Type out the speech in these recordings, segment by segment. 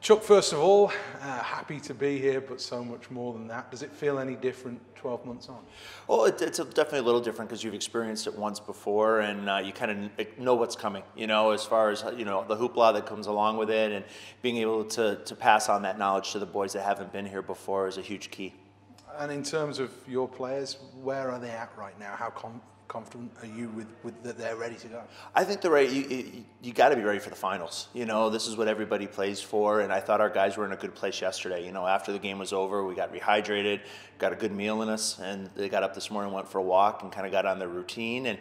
Chuck, first of all, happy to be here, but so much more than that. Does it feel any different 12 months on? Well, it's definitely a little different because you've experienced it once before, and you kind of know what's coming, as far as, the hoopla that comes along with it, and being able to pass on that knowledge to the boys that haven't been here before is a huge key. And in terms of your players, where are they at right now? How confident are you with that they're ready to go? I think they're ready. You got to be ready for the finals. This is what everybody plays for, and I thought our guys were in a good place yesterday. After the game was over, we got rehydrated, got a good meal in us, and they got up this morning, went for a walk, and kind of got on their routine. And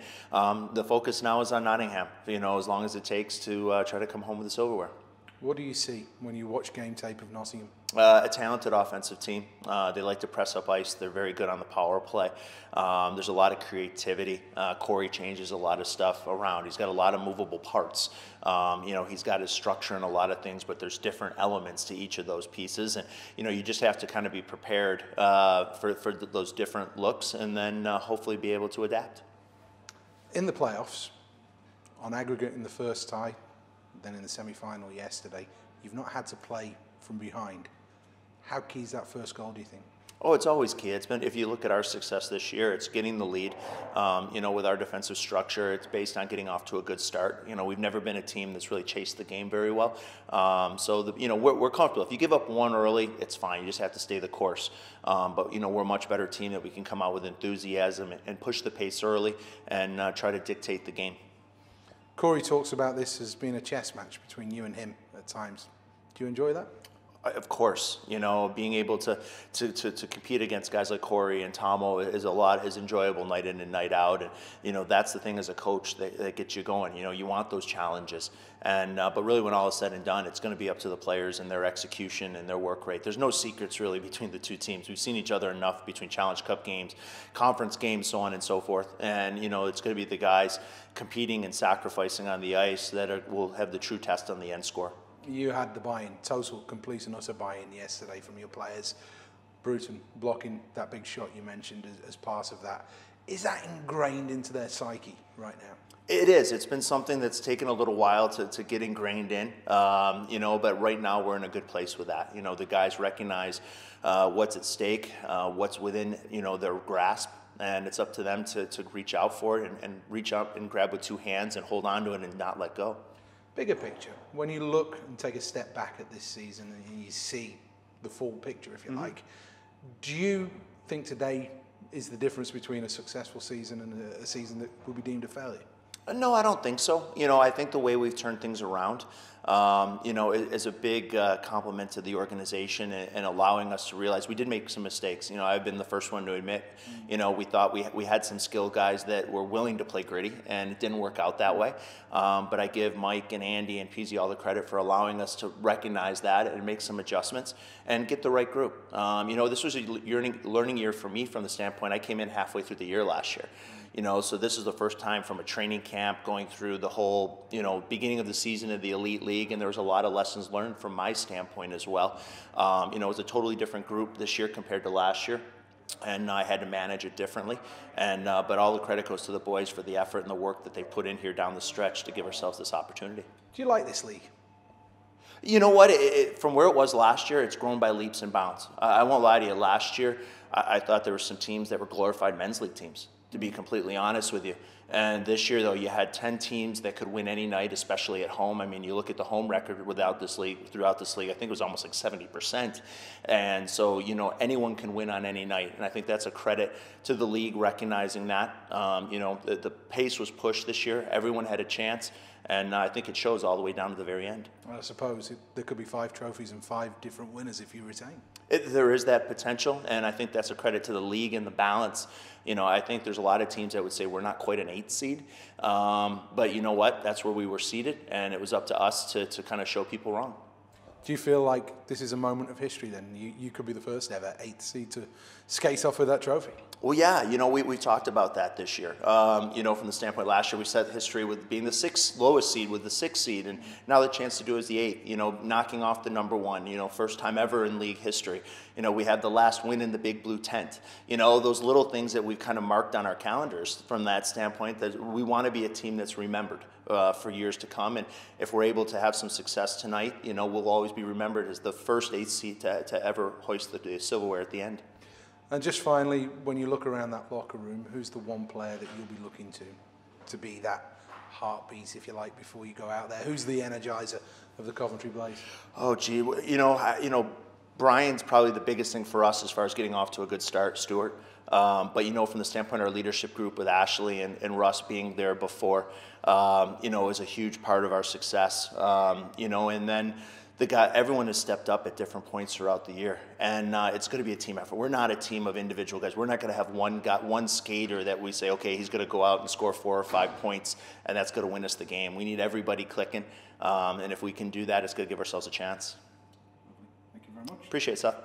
the focus now is on Nottingham, as long as it takes to try to come home with the silverware. What do you see when you watch game tape of Nottingham? A talented offensive team. They like to press up ice. They're very good on the power play. There's a lot of creativity. Corey changes a lot of stuff around. He's got a lot of movable parts. He's got his structure and a lot of things, but there's different elements to each of those pieces. And, you just have to kind of be prepared for those different looks and then hopefully be able to adapt. In the playoffs, on aggregate in the first tie, then in the semi-final yesterday, you've not had to play from behind. How key is that first goal, do you think? Oh, it's always key. It's been, if you look at our success this year, it's getting the lead. With our defensive structure, it's based on getting off to a good start. We've never been a team that's really chased the game very well. We're comfortable. If you give up one early, it's fine. You just have to stay the course. But we're a much better team that we can come out with enthusiasm and push the pace early and try to dictate the game. Corey talks about this as being a chess match between you and him at times. Do you enjoy that? Of course, being able to compete against guys like Corey and Tomo is enjoyable night in and night out, and that's the thing as a coach that gets you going. You want those challenges, and but really when all is said and done, it's going to be up to the players and their execution and their work rate. There's no secrets really between the two teams. We've seen each other enough between Challenge Cup games, conference games, so on and so forth, and it's going to be the guys competing and sacrificing on the ice that will have the true test on the end score. You had the buy-in, total, complete and utter buy-in yesterday from your players. Bruton blocking that big shot you mentioned as part of that. Is that ingrained into their psyche right now? It is. It's been something that's taken a little while to get ingrained in, but right now we're in a good place with that. The guys recognize what's at stake, what's within, their grasp, and it's up to them to reach out for it and reach out and grab with two hands and hold on to it and not let go. Bigger picture, when you look and take a step back at this season and you see the full picture, if you like, do you think today is the difference between a successful season and a season that would be deemed a failure? No, I don't think so. I think the way we've turned things around, is a big compliment to the organization and allowing us to realize we did make some mistakes. I've been the first one to admit, we thought we had some skilled guys that were willing to play gritty, and it didn't work out that way. But I give Mike and Andy and PZ all the credit for allowing us to recognize that and make some adjustments and get the right group. This was a learning year for me from the standpoint I came in halfway through the year last year. So this is the first time from a training camp going through the whole, beginning of the season of the Elite League, and there was a lot of lessons learned from my standpoint as well. It was a totally different group this year compared to last year, and I had to manage it differently. But all the credit goes to the boys for the effort and the work that they put in here down the stretch to give ourselves this opportunity. Do you like this league? You know what? From where it was last year, it's grown by leaps and bounds. I won't lie to you. Last year, I thought there were some teams that were glorified men's league teams, to be completely honest with you. And this year, though, you had 10 teams that could win any night, especially at home. I mean, you look at the home record throughout this league, I think it was almost like 70%. And so, anyone can win on any night. And I think that's a credit to the league recognizing that. The pace was pushed this year. Everyone had a chance. And I think it shows all the way down to the very end. Well, I suppose there could be 5 trophies and 5 different winners if you retain. There is that potential, and I think that's a credit to the league and the balance. I think there's a lot of teams that would say we're not quite an 8th seed, but you know what? That's where we were seated, and it was up to us to kind of show people wrong. Do you feel like this is a moment of history then? You could be the first ever 8th seed to skate off with that trophy. Well, yeah, we talked about that this year. From the standpoint last year, we set history with being the 6th lowest seed with the 6th seed, and now the chance to do is the 8th, knocking off the number 1, first time ever in league history. We had the last win in the big blue tent. Those little things that we've kind of marked on our calendars from that standpoint, that we want to be a team that's remembered for years to come. And if we're able to have some success tonight, we'll always be be remembered as the first 8th seed to ever hoist the silverware at the end. And just finally, when you look around that locker room, who's the one player that you'll be looking to be that heartbeat, if you like, before you go out there? Who's the Energizer of the Coventry Blaze? Oh, gee, you know, Brian's probably the biggest thing for us as far as getting off to a good start, Stuart. But, you know, from the standpoint of our leadership group with Ashley and Russ being there before, you know, is a huge part of our success. You know, and then everyone has stepped up at different points throughout the year. And it's going to be a team effort. We're not a team of individual guys. We're not going to have one skater that we say, okay, he's going to go out and score 4 or 5 points, and that's going to win us the game. We need everybody clicking. And if we can do that, it's going to give ourselves a chance. Thank you very much. Appreciate it, Seth.